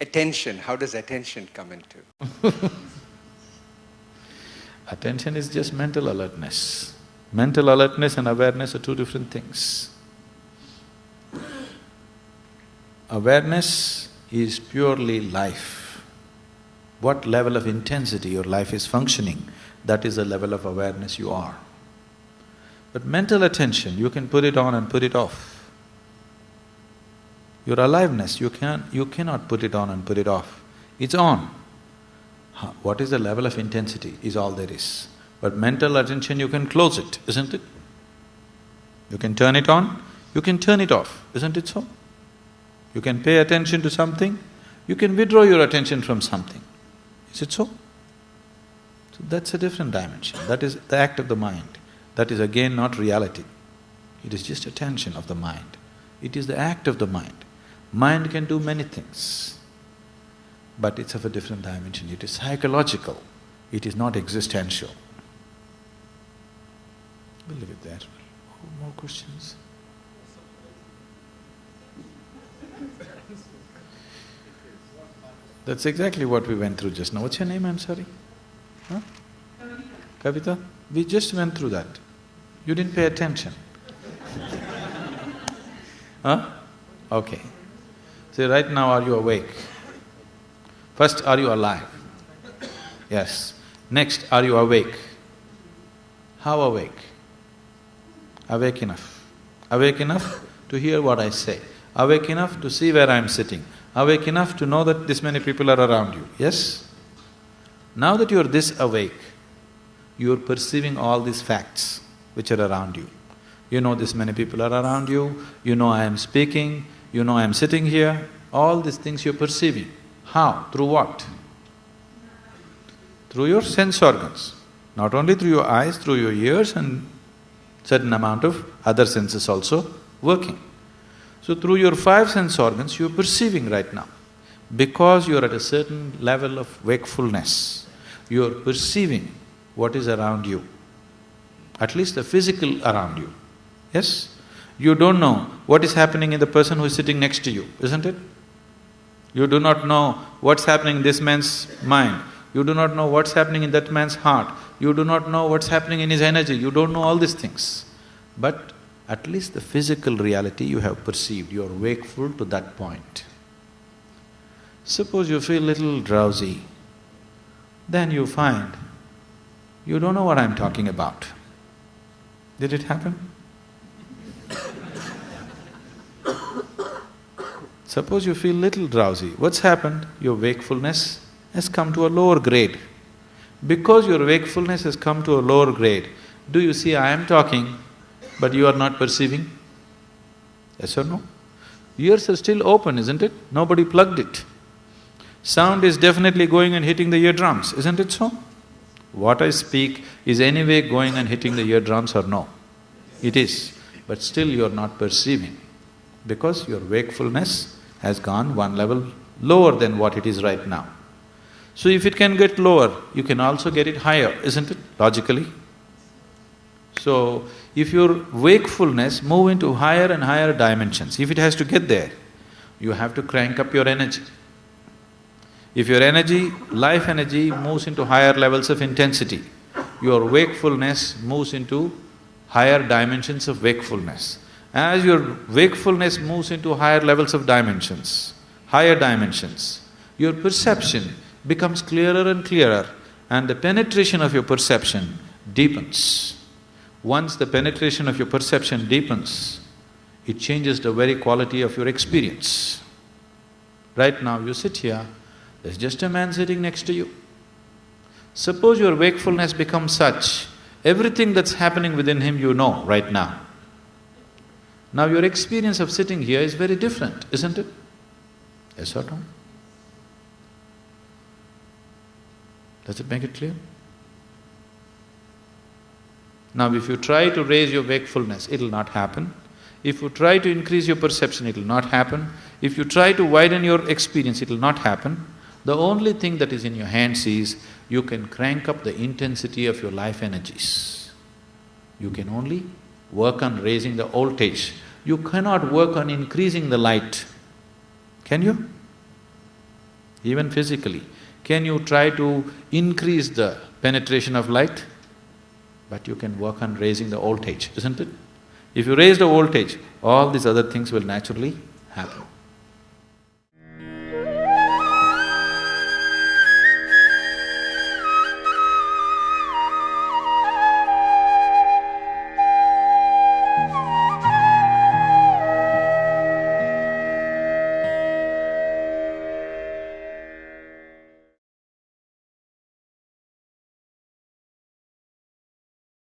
Attention, how does attention come into? Attention is just mental alertness. Mental alertness and awareness are two different things. Awareness is purely life. What level of intensity your life is functioning, that is the level of awareness you are. But mental attention, you can put it on and put it off. Your aliveness, you cannot put it on and put it off. It's on. What is the level of intensity is all there is. But mental attention, you can close it, isn't it? You can turn it on, you can turn it off, isn't it so? You can pay attention to something, you can withdraw your attention from something. Is it so? So that's a different dimension. That is the act of the mind. That is again not reality. It is just attention of the mind. It is the act of the mind. Mind can do many things, but it's of a different dimension. It is psychological. It is not existential. We'll leave it there. Oh, more questions? That's exactly what we went through just now. What's your name, I'm sorry? Huh? Kavita? We just went through that. You didn't pay attention. Huh? Okay. So right now, are you awake? First, are you alive? Yes. Next, are you awake? How awake? Awake enough. Awake enough to hear what I say. Awake enough to see where I'm sitting. Awake enough to know that this many people are around you. Yes? Now that you're this awake, you're perceiving all these facts which are around you. You know this many people are around you, you know I am speaking, you know I am sitting here, all these things you're perceiving. How? Through what? Through your sense organs. Not only through your eyes, through your ears and certain amount of other senses also working. So through your five sense organs, you're perceiving right now. Because you're at a certain level of wakefulness, you're perceiving what is around you, at least the physical around you. Yes? You don't know what is happening in the person who is sitting next to you, isn't it? You do not know what's happening in this man's mind. You do not know what's happening in that man's heart. You do not know what's happening in his energy. You don't know all these things. But at least the physical reality you have perceived, you are wakeful to that point. Suppose you feel little drowsy, then you find you don't know what I'm talking about. Did it happen? Suppose you feel little drowsy, what's happened? Your wakefulness has come to a lower grade. Because your wakefulness has come to a lower grade, do you see I am talking, but you are not perceiving? Yes or no? Ears are still open, isn't it? Nobody plugged it. Sound is definitely going and hitting the eardrums, isn't it so? What I speak is anyway going and hitting the eardrums or no? It is, but still you are not perceiving because your wakefulness has gone one level lower than what it is right now. So if it can get lower, you can also get it higher, isn't it, logically? So, if your wakefulness move into higher and higher dimensions, if it has to get there, you have to crank up your energy. If your energy, life energy moves into higher levels of intensity, your wakefulness moves into higher dimensions of wakefulness. As your wakefulness moves into higher levels of dimensions, higher dimensions, your perception becomes clearer and clearer and the penetration of your perception deepens. Once the penetration of your perception deepens, it changes the very quality of your experience. Right now you sit here, there's just a man sitting next to you. Suppose your wakefulness becomes such, everything that's happening within him you know right now. Now your experience of sitting here is very different, isn't it? Yes or no? Does it make it clear? Now if you try to raise your wakefulness, it'll not happen. If you try to increase your perception, it'll not happen. If you try to widen your experience, it'll not happen. The only thing that is in your hands is, you can crank up the intensity of your life energies. You can only work on raising the voltage. You cannot work on increasing the light. Can you? even physically. Can you try to increase the penetration of light? But you can work on raising the voltage, isn't it? If you raise the voltage, all these other things will naturally happen.